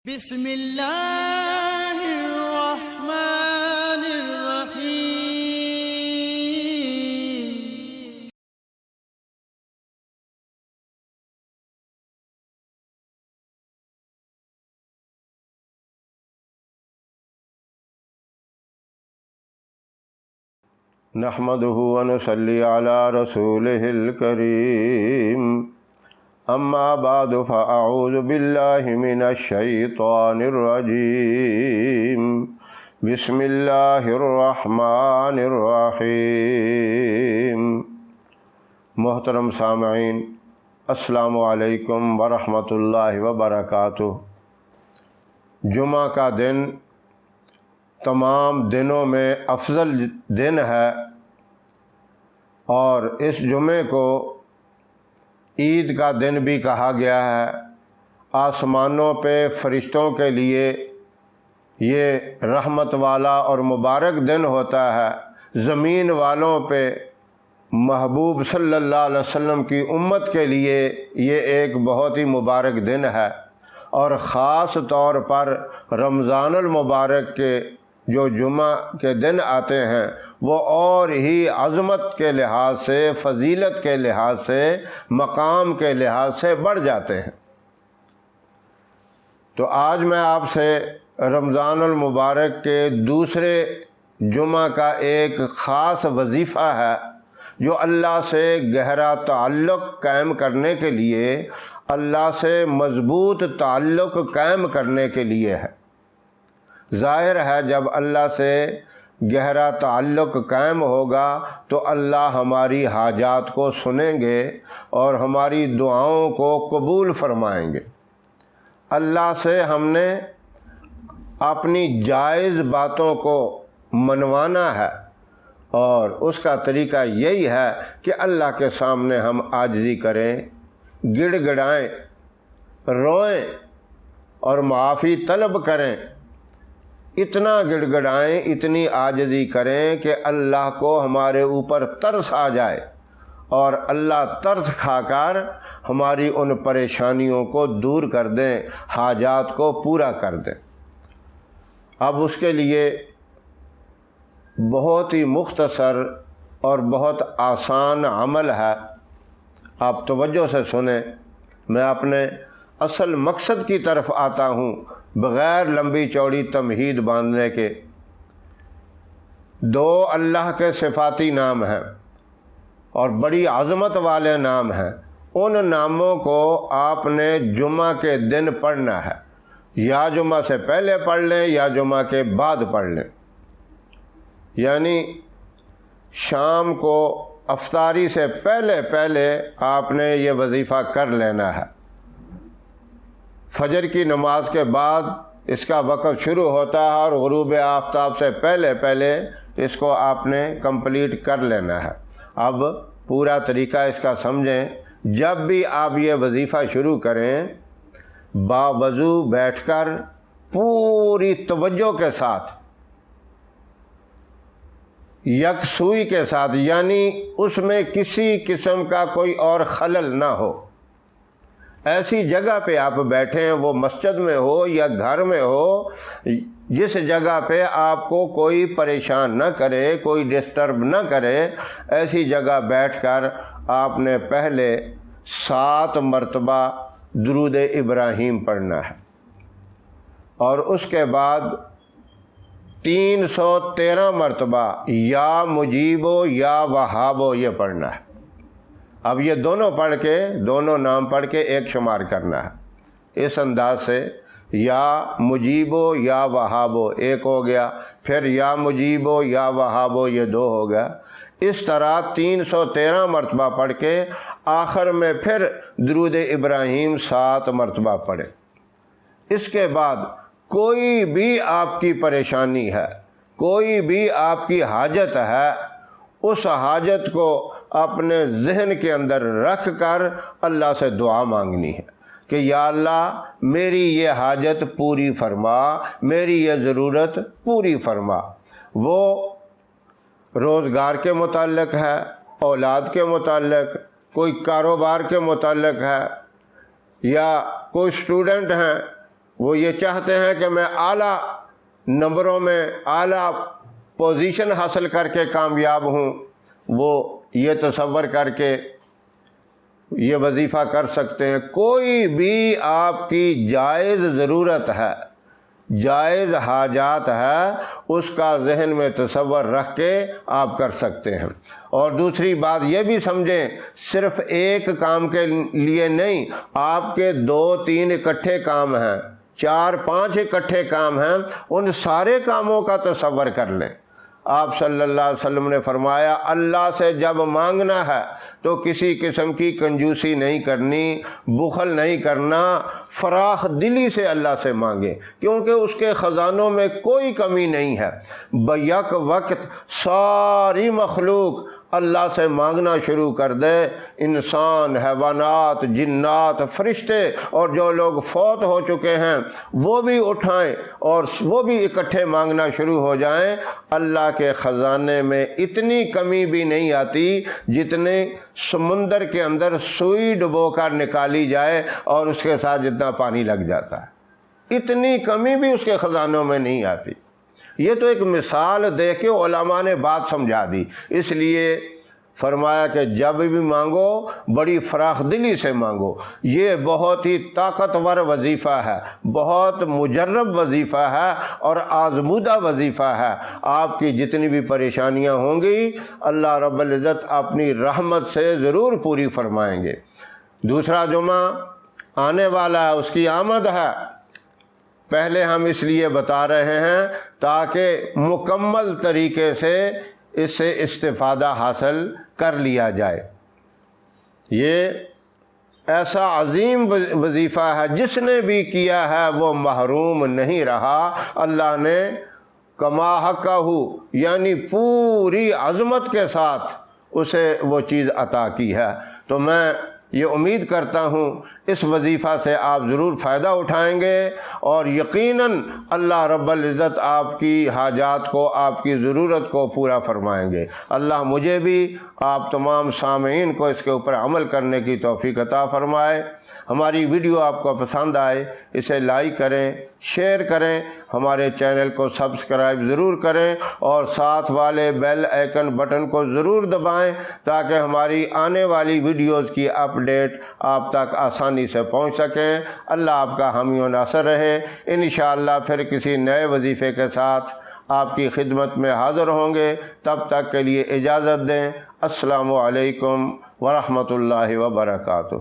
بسم اللہ الرحمن الرحیم۔ نحمده ونصلي على رسوله الكريم، اما بعد فاعوذ بالله من الشیطان الرجیم، بسم اللہ الرحمن الرحیم۔ محترم سامعین، السلام علیکم ورحمۃ اللہ وبرکاتہ۔ جمعہ کا دن تمام دنوں میں افضل دن ہے، اور اس جمعے کو عید کا دن بھی کہا گیا ہے۔ آسمانوں پہ فرشتوں کے لیے یہ رحمت والا اور مبارک دن ہوتا ہے، زمین والوں پہ محبوب صلی اللہ علیہ وسلم کی امت کے لیے یہ ایک بہت ہی مبارک دن ہے، اور خاص طور پر رمضان المبارک کے جو جمعہ کے دن آتے ہیں وہ اور ہی عظمت کے لحاظ سے، فضیلت کے لحاظ سے، مقام کے لحاظ سے بڑھ جاتے ہیں۔ تو آج میں آپ سے رمضان المبارک کے دوسرے جمعہ کا ایک خاص وظیفہ ہے جو اللہ سے گہرا تعلق قائم کرنے کے لیے، اللہ سے مضبوط تعلق قائم کرنے کے لیے ہے۔ ظاہر ہے جب اللہ سے گہرا تعلق قائم ہوگا تو اللہ ہماری حاجات کو سنیں گے اور ہماری دعاؤں کو قبول فرمائیں گے۔ اللہ سے ہم نے اپنی جائز باتوں کو منوانا ہے، اور اس کا طریقہ یہی ہے کہ اللہ کے سامنے ہم عاجزی کریں، گڑ گڑائیں، روئیں اور معافی طلب کریں۔ اتنا گڑ گڑائیں، اتنی عاجزی کریں کہ اللہ کو ہمارے اوپر ترس آ جائے، اور اللہ ترس کھا کر ہماری ان پریشانیوں کو دور کر دیں، حاجات کو پورا کر دیں۔ اب اس کے لیے بہت ہی مختصر اور بہت آسان عمل ہے، آپ توجہ سے سنیں۔ میں اپنے اصل مقصد کی طرف آتا ہوں بغیر لمبی چوڑی تمہید باندھنے کے۔ دو اللہ کے صفاتی نام ہیں اور بڑی عظمت والے نام ہیں۔ ان ناموں کو آپ نے جمعہ کے دن پڑھنا ہے، یا جمعہ سے پہلے پڑھ لیں یا جمعہ کے بعد پڑھ لیں، یعنی شام کو افطاری سے پہلے آپ نے یہ وظیفہ کر لینا ہے۔ فجر کی نماز کے بعد اس کا وقت شروع ہوتا ہے، اور غروب آفتاب سے پہلے اس کو آپ نے کمپلیٹ کر لینا ہے۔ اب پورا طریقہ اس کا سمجھیں۔ جب بھی آپ یہ وظیفہ شروع کریں، باوضو بیٹھ کر پوری توجہ کے ساتھ، یکسوئی کے ساتھ، یعنی اس میں کسی قسم کا کوئی اور خلل نہ ہو، ایسی جگہ پہ آپ بیٹھیں، وہ مسجد میں ہو یا گھر میں ہو، جس جگہ پہ آپ کو کوئی پریشان نہ کرے، کوئی ڈسٹرب نہ کرے، ایسی جگہ بیٹھ کر آپ نے پہلے 7 مرتبہ درود ابراہیم پڑھنا ہے، اور اس کے بعد 313 مرتبہ یا مجیبو یا وہابو یہ پڑھنا ہے۔ اب یہ دونوں نام پڑھ کے ایک شمار کرنا ہے۔ اس انداز سے یا مجیبو یا وہابو ایک ہو گیا، پھر یا مجیبو یا وہابو یہ 2 ہو گیا۔ اس طرح 313 مرتبہ پڑھ کے آخر میں پھر درود ابراہیم 7 مرتبہ پڑھیں۔ اس کے بعد کوئی بھی آپ کی پریشانی ہے، کوئی بھی آپ کی حاجت ہے، اس حاجت کو اپنے ذہن کے اندر رکھ کر اللہ سے دعا مانگنی ہے کہ یا اللہ میری یہ حاجت پوری فرما، میری یہ ضرورت پوری فرما۔ وہ روزگار کے متعلق ہے، اولاد کے متعلق، کوئی کاروبار کے متعلق ہے، یا کوئی اسٹوڈنٹ ہیں وہ یہ چاہتے ہیں کہ میں اعلیٰ نمبروں میں اعلیٰ پوزیشن حاصل کر کے کامیاب ہوں، وہ یہ تصور کر کے یہ وظیفہ کر سکتے ہیں۔ کوئی بھی آپ کی جائز ضرورت ہے، جائز حاجات ہے، اس کا ذہن میں تصور رکھ کے آپ کر سکتے ہیں۔ اور دوسری بات یہ بھی سمجھیں، صرف ایک کام کے لیے نہیں، آپ کے 2-3 اکٹھے کام ہیں، 4-5 اکٹھے کام ہیں، ان سارے کاموں کا تصور کر لیں۔ آپ صلی اللہ علیہ وسلم نے فرمایا اللہ سے جب مانگنا ہے تو کسی قسم کی کنجوسی نہیں کرنی، بخل نہیں کرنا، فراخ دلی سے اللہ سے مانگیں، کیونکہ اس کے خزانوں میں کوئی کمی نہیں ہے۔ بیک وقت ساری مخلوق اللہ سے مانگنا شروع کر دے، انسان، حیوانات، جنات، فرشتے اور جو لوگ فوت ہو چکے ہیں وہ بھی اٹھائیں اور وہ بھی اکٹھے مانگنا شروع ہو جائیں، اللہ کے خزانے میں اتنی کمی بھی نہیں آتی جتنے سمندر کے اندر سوئی ڈبو کر نکالی جائے اور اس کے ساتھ جتنا پانی لگ جاتا ہے، اتنی کمی بھی اس کے خزانوں میں نہیں آتی۔ یہ تو ایک مثال دے کے علماء نے بات سمجھا دی، اس لیے فرمایا کہ جب بھی مانگو بڑی فراخ دلی سے مانگو۔ یہ بہت ہی طاقتور وظیفہ ہے، بہت مجرب وظیفہ ہے اور آزمودہ وظیفہ ہے۔ آپ کی جتنی بھی پریشانیاں ہوں گی اللہ رب العزت اپنی رحمت سے ضرور پوری فرمائیں گے۔ دوسرا جمعہ آنے والا ہے، اس کی آمد ہے، پہلے ہم اس لیے بتا رہے ہیں تاکہ مکمل طریقے سے اس سے استفادہ حاصل کر لیا جائے۔ یہ ایسا عظیم وظیفہ ہے، جس نے بھی کیا ہے وہ محروم نہیں رہا۔ اللہ نے کما حقہ یعنی پوری عظمت کے ساتھ اسے وہ چیز عطا کی ہے۔ تو میں یہ امید کرتا ہوں اس وظیفہ سے آپ ضرور فائدہ اٹھائیں گے اور یقیناً اللہ رب العزت آپ کی حاجات کو، آپ کی ضرورت کو پورا فرمائیں گے۔ اللہ مجھے بھی آپ تمام سامعین کو اس کے اوپر عمل کرنے کی توفیق عطا فرمائے۔ ہماری ویڈیو آپ کو پسند آئے اسے لائک کریں، شیئر کریں، ہمارے چینل کو سبسکرائب ضرور کریں اور ساتھ والے بیل آئیکن بٹن کو ضرور دبائیں تاکہ ہماری آنے والی ویڈیوز کی اپڈیٹ آپ تک آسانی سے پہنچ سکیں۔ اللہ آپ کا حامی و ناصر رہے۔ انشاءاللہ پھر کسی نئے وظیفے کے ساتھ آپ کی خدمت میں حاضر ہوں گے، تب تک کے لیے اجازت دیں۔ السلام علیکم ورحمۃ اللہ وبرکاتہ۔